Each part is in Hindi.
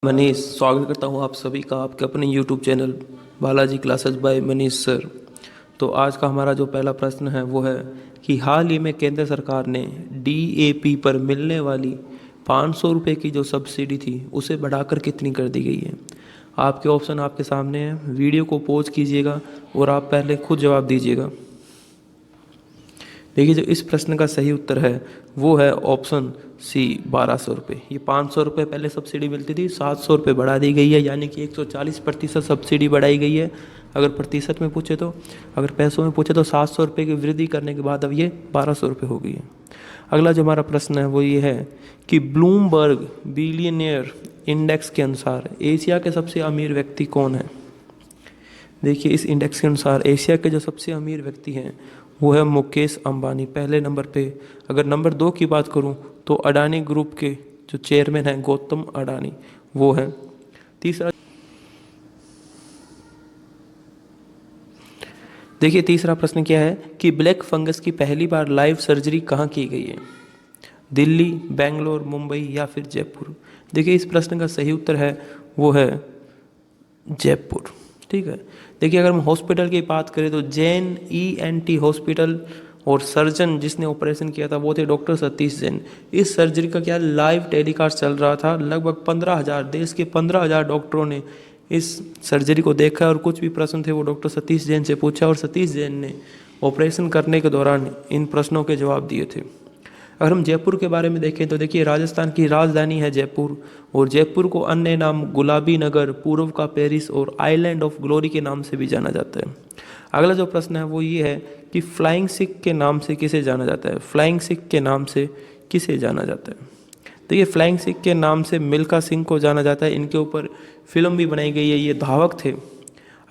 मनीष, स्वागत करता हूँ आप सभी का आपके अपने YouTube channel Balaji classes bye Manish sir. तो आज का हमारा जो पहला प्रश्न है वो है कि हाल ही में केंद्र सरकार ने DAP पर मिलने वाली 500 रुपये की जो सब्सिडी थी उसे बढ़ाकर कितनी कर दी गई है। आपके ऑप्शन आपके सामने हैं, वीडियो को पॉज कीजिएगा और आप पहले खुद जवाब दीजिएगा। देखिए, जो इस प्रश्न का सही उत्तर है वो है ऑप्शन सी 1200 रुपये। ये 500 रुपये पहले सब्सिडी मिलती थी, 700 रुपये बढ़ा दी गई है, यानी कि 140% सब्सिडी बढ़ाई गई है। अगर प्रतिशत में पूछे तो, अगर पैसों में पूछे तो 700 रुपये की वृद्धि करने के बाद अब ये 1200 रुपये हो गई है। अगला जो हमारा प्रश्न है वो ये है कि ब्लूमबर्ग बिलियनियर इंडेक्स के अनुसार एशिया के सबसे अमीर व्यक्ति कौन है। देखिए, इस इंडेक्स के अनुसार एशिया के जो सबसे अमीर व्यक्ति हैं वो है मुकेश अंबानी, पहले नंबर पे। अगर नंबर 2 की बात करूं तो अडानी ग्रुप के जो चेयरमैन हैं गौतम अडानी, वो हैं। तीसरा, देखिए तीसरा प्रश्न क्या है कि ब्लैक फंगस की पहली बार लाइव सर्जरी कहाँ की गई है। दिल्ली, बेंगलोर, मुंबई या फिर जयपुर। देखिए, इस प्रश्न का सही उत्तर है वो है जयपुर। ठीक है। देखिए, अगर हम हॉस्पिटल की बात करें तो जैन ENT हॉस्पिटल और सर्जन जिसने ऑपरेशन किया था वो थे डॉक्टर सतीश जैन। इस सर्जरी का क्या लाइव टेलीकास्ट चल रहा था। लगभग 15,000 देश के 15,000 डॉक्टरों ने इस सर्जरी को देखा और कुछ भी प्रश्न थे वो डॉक्टर सतीश जैन से पूछा और सतीश जैन ने ऑपरेशन करने के दौरान इन प्रश्नों के जवाब दिए थे। अगर हम जयपुर के बारे में देखें तो देखिए, राजस्थान की राजधानी है जयपुर और जयपुर को अन्य नाम गुलाबी नगर, पूर्व का पेरिस और आइलैंड ऑफ ग्लोरी के नाम से भी जाना जाता है। अगला जो प्रश्न है वो ये है कि फ्लाइंग सिख के नाम से किसे जाना जाता है। फ्लाइंग सिख के नाम से किसे जाना जाता है। देखिए, फ्लाइंग सिख के नाम से मिल्खा सिंह को जाना जाता है। इनके ऊपर फिल्म भी बनाई गई है, ये धावक थे।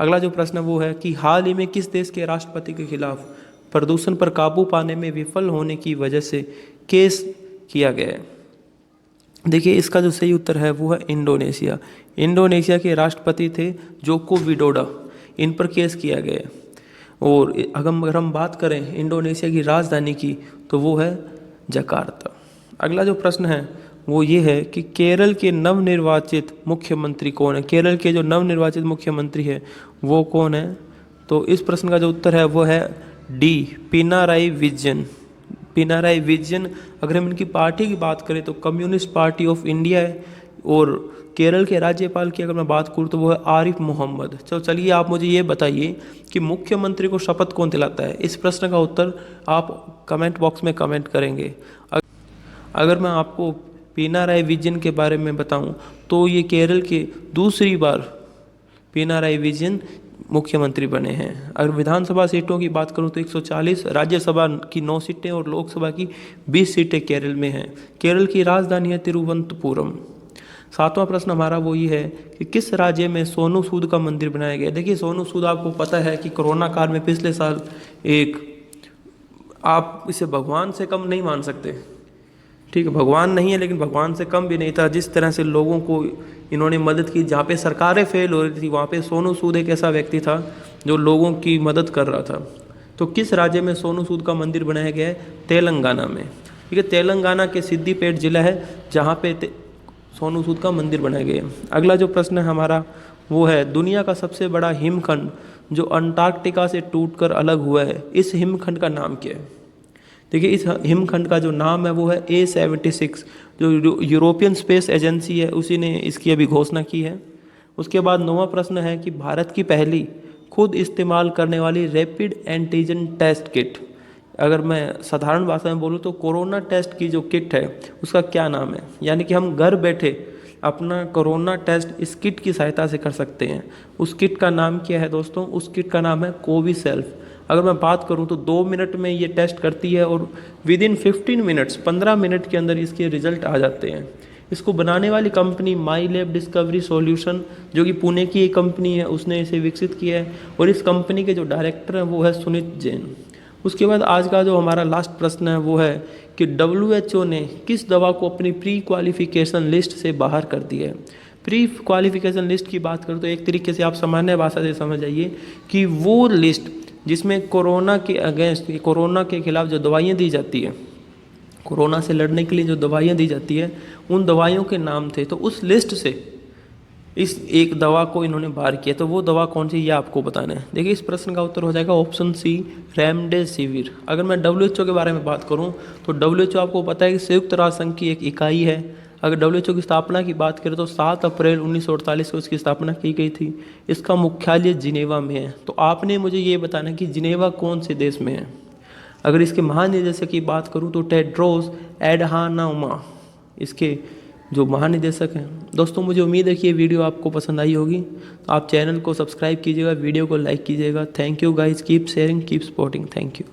अगला जो प्रश्न वो है कि हाल ही में किस देश के राष्ट्रपति के खिलाफ प्रदूषण पर काबू पाने में विफल होने की वजह से केस किया गया है। देखिए, इसका जो सही उत्तर है वो है इंडोनेशिया। इंडोनेशिया के राष्ट्रपति थे जोको विडोडो, इन पर केस किया गया है। और अगर हम बात करें इंडोनेशिया की राजधानी की तो वो है जकार्ता। अगला जो प्रश्न है वो ये है कि केरल के नवनिर्वाचित मुख्यमंत्री कौन है। केरल के जो नवनिर्वाचित मुख्यमंत्री है वो कौन है। तो इस प्रश्न का जो उत्तर है वो है डी, पिनाराई विजयन। पिनाराई विजयन। अगर हम इनकी पार्टी की बात करें तो कम्युनिस्ट पार्टी ऑफ इंडिया है। और केरल के राज्यपाल की अगर मैं बात करूँ तो वो है आरिफ मोहम्मद। तो चलिए आप मुझे ये बताइए कि मुख्यमंत्री को शपथ कौन दिलाता है। इस प्रश्न का उत्तर आप कमेंट बॉक्स में कमेंट करेंगे। अगर मैं आपको पिनाराई विजयन के बारे में बताऊं तो ये केरल के दूसरी बार पिनाराई विजयन मुख्यमंत्री बने हैं। अगर विधानसभा सीटों की बात करूं तो 140, राज्यसभा की 9 सीटें और लोकसभा की 20 सीटें केरल में हैं। केरल की राजधानी है तिरुवनंतपुरम। 7वां प्रश्न हमारा वो ये है कि किस राज्य में सोनू सूद का मंदिर बनाया गया। देखिए, सोनू सूद आपको पता है कि कोरोना काल में पिछले साल एक, आप इसे भगवान से कम नहीं मान सकते, ठीक है, भगवान नहीं है लेकिन भगवान से कम भी नहीं था। जिस तरह से लोगों को इन्होंने मदद की, जहाँ पे सरकारें फेल हो रही थी वहाँ पे सोनू सूद एक ऐसा व्यक्ति था जो लोगों की मदद कर रहा था। तो किस राज्य में सोनू सूद का मंदिर बनाया गया है। तेलंगाना में। ठीक है, तेलंगाना के सिद्दीपेट जिला है जहाँ पे सोनू सूद का मंदिर बनाया गया है। अगला जो प्रश्न है हमारा वो है दुनिया का सबसे बड़ा हिमखंड जो अंटार्कटिका से टूटकर अलग हुआ है, इस हिमखंड का नाम क्या है। देखिए, इस हिमखंड का जो नाम है वो है A76। जो यूरोपियन स्पेस एजेंसी है उसी ने इसकी अभी घोषणा की है। उसके बाद 9वां प्रश्न है कि भारत की पहली खुद इस्तेमाल करने वाली रैपिड एंटीजन टेस्ट किट, अगर मैं साधारण भाषा में बोलूँ तो कोरोना टेस्ट की जो किट है उसका क्या नाम है। यानी कि हम घर बैठे अपना कोरोना टेस्ट इस किट की सहायता से कर सकते हैं। उस किट का नाम क्या है दोस्तों। उस किट का नाम है कोविसेल्फ। अगर मैं बात करूं तो 2 मिनट में ये टेस्ट करती है और विदिन 15 मिनट्स, 15 मिनट के अंदर इसके रिजल्ट आ जाते हैं। इसको बनाने वाली कंपनी माई लैब डिस्कवरी सॉल्यूशन, जो कि पुणे की एक कंपनी है, उसने इसे विकसित किया है और इस कंपनी के जो डायरेक्टर हैं वो है सुनीत जैन। उसके बाद आज का जो हमारा लास्ट प्रश्न है वो है कि WHO ने किस दवा को अपनी प्री क्वालिफिकेशन लिस्ट से बाहर कर दिया है। प्री क्वालिफिकेशन लिस्ट की बात करें तो एक तरीके से आप सामान्य भाषा से समझ आइए कि वो लिस्ट जिसमें कोरोना के अगेंस्ट, कोरोना के खिलाफ जो दवाइयाँ दी जाती है, कोरोना से लड़ने के लिए जो दवाइयाँ दी जाती है, उन दवाइयों के नाम थे। तो उस लिस्ट से इस एक दवा को इन्होंने बाहर किया, तो वो दवा कौन सी ये आपको बताना है। देखिए इस प्रश्न का उत्तर हो जाएगा ऑप्शन सी, रेमडेसिविर। अगर मैं डब्ल्यूएचओ के बारे में बात करूं तो डब्ल्यूएचओ आपको पता है कि संयुक्त राष्ट्र संघ की एक इकाई है। अगर डब्ल्यूएचओ की स्थापना की बात करें तो 7 अप्रैल 1948 को इसकी स्थापना की गई थी। इसका मुख्यालय जिनेवा में है। तो आपने मुझे ये बताना कि जिनेवा कौन से देश में है। अगर इसके महानिदेशक की बात करूं तो टेड्रोस एडहानोमा इसके जो महानिदेशक हैं। दोस्तों मुझे उम्मीद है कि ये वीडियो आपको पसंद आई होगी। तो आप चैनल को सब्सक्राइब कीजिएगा, वीडियो को लाइक कीजिएगा। Thank you guys, keep sharing, keep supporting. Thank you.